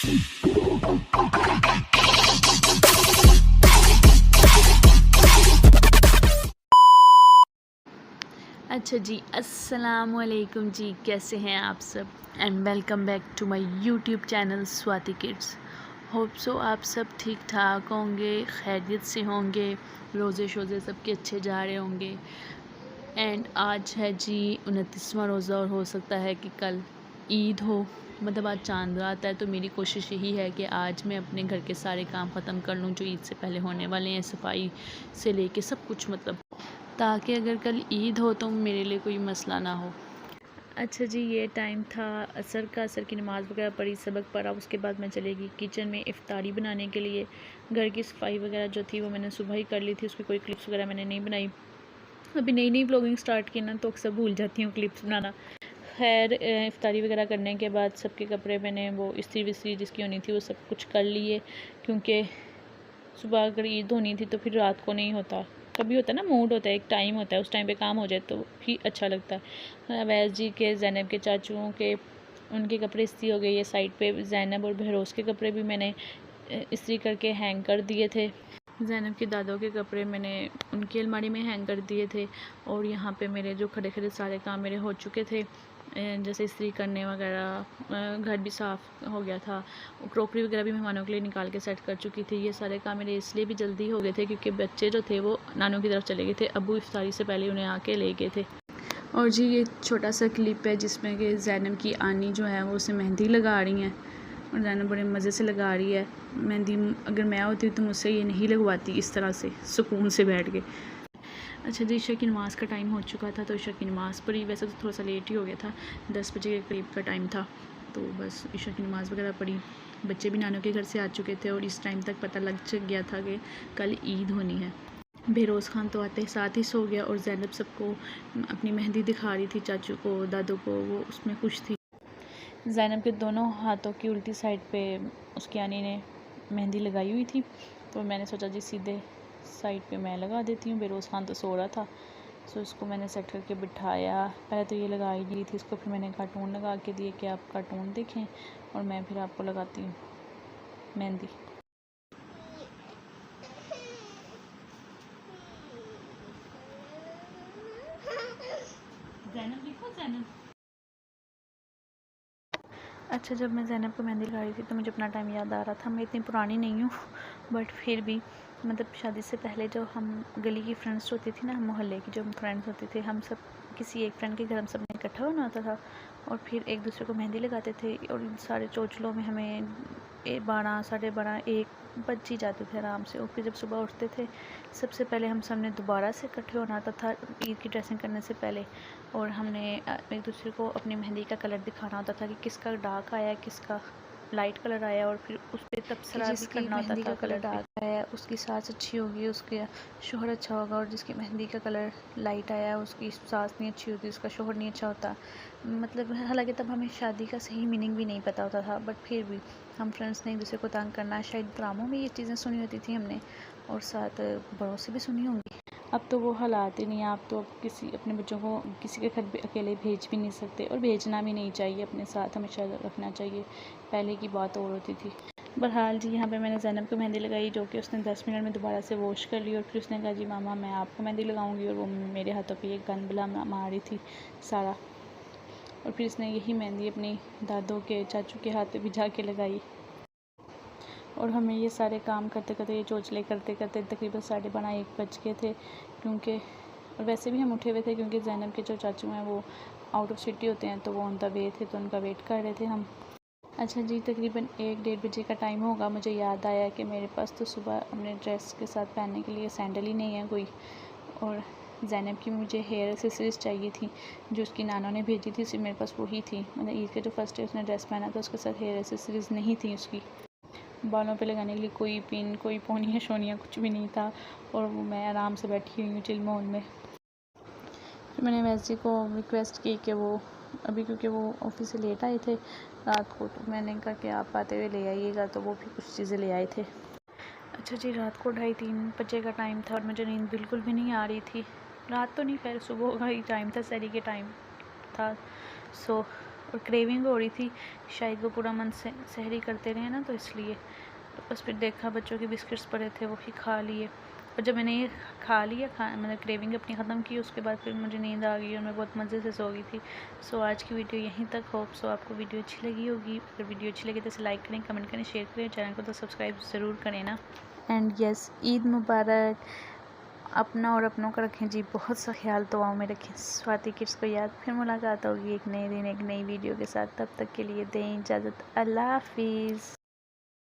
अच्छा जी, अस्सलाम वालेकुम जी, कैसे हैं आप सब and welcome back to my YouTube channel Swati kids. Hope so आप सब ठीक ठाक होंगे, खैरियत से होंगे, रोज़े शोज़े सबके अच्छे जा रहे होंगे। एंड आज है जी 29वां रोज़ा और हो सकता है कि कल ईद हो, मतलब आज चांद रात है। तो मेरी कोशिश यही है कि आज मैं अपने घर के सारे काम ख़त्म कर लूँ जो ईद से पहले होने वाले हैं, सफाई से लेके सब कुछ, मतलब ताकि अगर कल ईद हो तो मेरे लिए कोई मसला ना हो। अच्छा जी, ये टाइम था असर का। असर की नमाज़ वगैरह पढ़ी, सबक पढ़ा, उसके बाद मैं चलेगी किचन में इफ़्तारी बनाने के लिए। घर की सफाई वगैरह जो थी वो मैंने सुबह ही कर ली थी, उसकी कोई क्लिप्स वगैरह मैंने नहीं बनाई। अभी नई नई व्लॉगिंग स्टार्ट की ना तो अक्सर भूल जाती हूँ क्लिप्स बनाना। खैर, इफ़्तारी वगैरह करने के बाद सबके कपड़े मैंने वो इस्त्री विस्त्री जिसकी होनी थी वो सब कुछ कर लिए, क्योंकि सुबह अगर ईद होनी थी तो फिर रात को नहीं होता। कभी होता है ना, मूड होता है, एक टाइम होता है, उस टाइम पे काम हो जाए तो भी अच्छा लगता है। अवैस जी के, ज़ैनब के चाचुओं के, उनके कपड़े इस्त्री हो गए। ये साइड पे ज़ैनब और बहरोज़ के कपड़े भी मैंने इस्त्री करके हैंग कर दिए थे। ज़ैनब के दादों के कपड़े मैंने उनकी अलमारी में हैंग कर दिए थे। और यहाँ पे मेरे जो खड़े खड़े सारे काम मेरे हो चुके थे, जैसे इस्त्री करने वगैरह, घर भी साफ़ हो गया था, क्रॉकरी वगैरह भी मेहमानों के लिए निकाल के सेट कर चुकी थी। ये सारे काम मेरे इसलिए भी जल्दी हो गए थे क्योंकि बच्चे जो थे वो नानों की तरफ चले गए थे, अबू इफ्तारी से पहले उन्हें आके ले गए थे। और जी ये छोटा सा क्लिप है जिसमें कि ज़ैनब की आनी जो है वो उसे मेहंदी लगा रही हैं और ज़ैनब बड़े मज़े से लगा रही है मेहंदी। अगर मैं होती तो मुझसे ये नहीं लगवाती इस तरह से सुकून से बैठ के। अच्छा जी, ईशा की नमाज़ का टाइम हो चुका था तो ईशा की नमाज़ पढ़ी। वैसे तो थोड़ा सा लेट ही हो गया था, 10 बजे के करीब का टाइम था, तो बस ईशा की नमाज़ वगैरह पढ़ी। बच्चे भी नानों के घर से आ चुके थे और इस टाइम तक पता लग गया था कि कल ईद होनी है। बहरोज़ खान तो आते साथ ही सो गया और ज़ैनब सबको अपनी मेहंदी दिखा रही थी, चाचू को, दादू को, वो उसमें खुश थी। ज़ैनब के दोनों हाथों की उल्टी साइड पे उसकी आनी ने मेहंदी लगाई हुई थी, तो मैंने सोचा जी सीधे साइड पे मैं लगा देती हूँ। बहरोज़ खान तो सो रहा था, सो उसको मैंने सेट करके बिठाया। पहले तो ये लगाई दी थी उसको, फिर मैंने कार्टून लगा के दिए कि आप कार्टून देखें और मैं फिर आपको लगाती हूँ मेहंदी। ज़ैनब देखो, ज़ैनब। अच्छा, जब मैं ज़ैनब को मेहंदी लगा रही थी तो मुझे अपना टाइम याद आ रहा था। मैं इतनी पुरानी नहीं हूँ बट फिर भी, मतलब शादी से पहले जो हम गली की फ्रेंड्स होती थी ना, हम मोहल्ले की जो फ्रेंड्स होती थे, हम सब किसी एक फ्रेंड के घर हम सब ने इकट्ठा होना होता था और फिर एक दूसरे को मेहंदी लगाते थे। और इन सारे चोचलों में हमें 12, 12:30, 1 बज ही जाते थे आराम से। और फिर जब सुबह उठते थे सबसे पहले हम सब ने दोबारा से इकट्ठे होना होता था ईद की ड्रेसिंग करने से पहले, और हमने एक दूसरे को अपनी मेहंदी का कलर दिखाना होता था कि किसका डार्क आया, किसका लाइट कलर आया, और फिर उस पर तबसरा भी करना होता था। कलर डार्क आया उसकी सास अच्छी होगी, उसका शोहर अच्छा होगा, और जिसकी मेहंदी का कलर लाइट आया उसकी सास नहीं अच्छी होती, उसका शोहर नहीं अच्छा होता। मतलब हालांकि तब हमें शादी का सही मीनिंग भी नहीं पता होता था, बट फिर भी हम फ्रेंड्स ने एक दूसरे को तंग करना, शायद ड्रामों में ये चीज़ें सुनी होती थी हमने, और साथ बड़ों से भी सुनी होंगी। अब तो वो हालात ही नहीं है। आप तो अब किसी अपने बच्चों को किसी के घर अकेले भेज भी नहीं सकते, और भेजना भी नहीं चाहिए, अपने साथ हमेशा रखना चाहिए। पहले की बात और होती थी। बहरहाल जी, यहाँ पे मैंने ज़ैनब को मेहंदी लगाई, जो कि उसने 10 मिनट में दोबारा से वॉश कर ली, और फिर उसने कहा जी मामा मैं आपको मेहंदी लगाऊंगी, और वो मेरे हाथों पे एक गन बला मार रही थी सारा। और फिर इसने यही मेहंदी अपनी दादों के, चाचू के हाथ पे भी जाके लगाई। और हमें ये सारे काम करते करते, ये चोचले करते करते तकरीबन 12:30, 1 बज गए थे, क्योंकि और वैसे भी हम उठे हुए थे क्योंकि ज़ैनब के जो चाचू हैं वो आउट ऑफ सिटी होते हैं, तो वो ऑन द वे थे, तो उनका वेट कर रहे थे हम। अच्छा जी, तकरीबन 1-1:30 बजे का टाइम होगा। मुझे याद आया कि मेरे पास तो सुबह अपने ड्रेस के साथ पहनने के लिए सैंडल ही नहीं है कोई, और ज़ैनब की मुझे हेयर एक्सेसरीज़ चाहिए थी जो उसकी नाना ने भेजी थी, उसी मेरे पास वही थी। मतलब ईद के जो फर्स्ट डे उसने ड्रेस पहना था उसके साथ हेयर एक्सेसरीज़ नहीं थी उसकी। बालों पे लगाने के लिए कोई पिन, कोई पोनिया शोनिया कुछ भी नहीं था, और वो मैं आराम से बैठी हुई हूँ चिल माहौल में। फिर मैंने वैसे को रिक्वेस्ट की कि वो अभी, क्योंकि वो ऑफिस से लेट आए थे रात को, तो मैंने कहा कि आप आते हुए ले आइएगा, तो वो भी कुछ चीज़ें ले आए थे। अच्छा जी, रात को 2:30-3 बजे का टाइम था और मुझे नींद बिल्कुल भी नहीं आ रही थी। रात तो नहीं, खैर सुबह का ही टाइम था, सहरी के टाइम था। सो और क्रेविंग हो रही थी, शायद वो पूरा मन से सहरी करते रहे ना, तो इसलिए। तो बस फिर देखा बच्चों के बिस्किट्स पड़े थे, वही खा लिए। और जब मैंने ये खा लिया, मैंने क्रेविंग अपनी ख़त्म की, उसके बाद फिर मुझे नींद आ गई और मैं बहुत मज़े से सो गई थी। सो आज की वीडियो यहीं तक। होप सो आपको वीडियो अच्छी लगी होगी। अगर वीडियो अच्छी लगी तो इसे लाइक करें, कमेंट करें, शेयर करें, चैनल को तो सब्सक्राइब ज़रूर करें ना। एंड यस, ईद मुबारक। अपना और अपनों का रखें जी बहुत सा ख्याल, दुआओं में रखें स्वाति किड्स को याद। फिर मुलाकात होगी एक नए दिन एक नई वीडियो के साथ। तब तक के लिए दें इजाज़त। अल्लाह हाफिज़।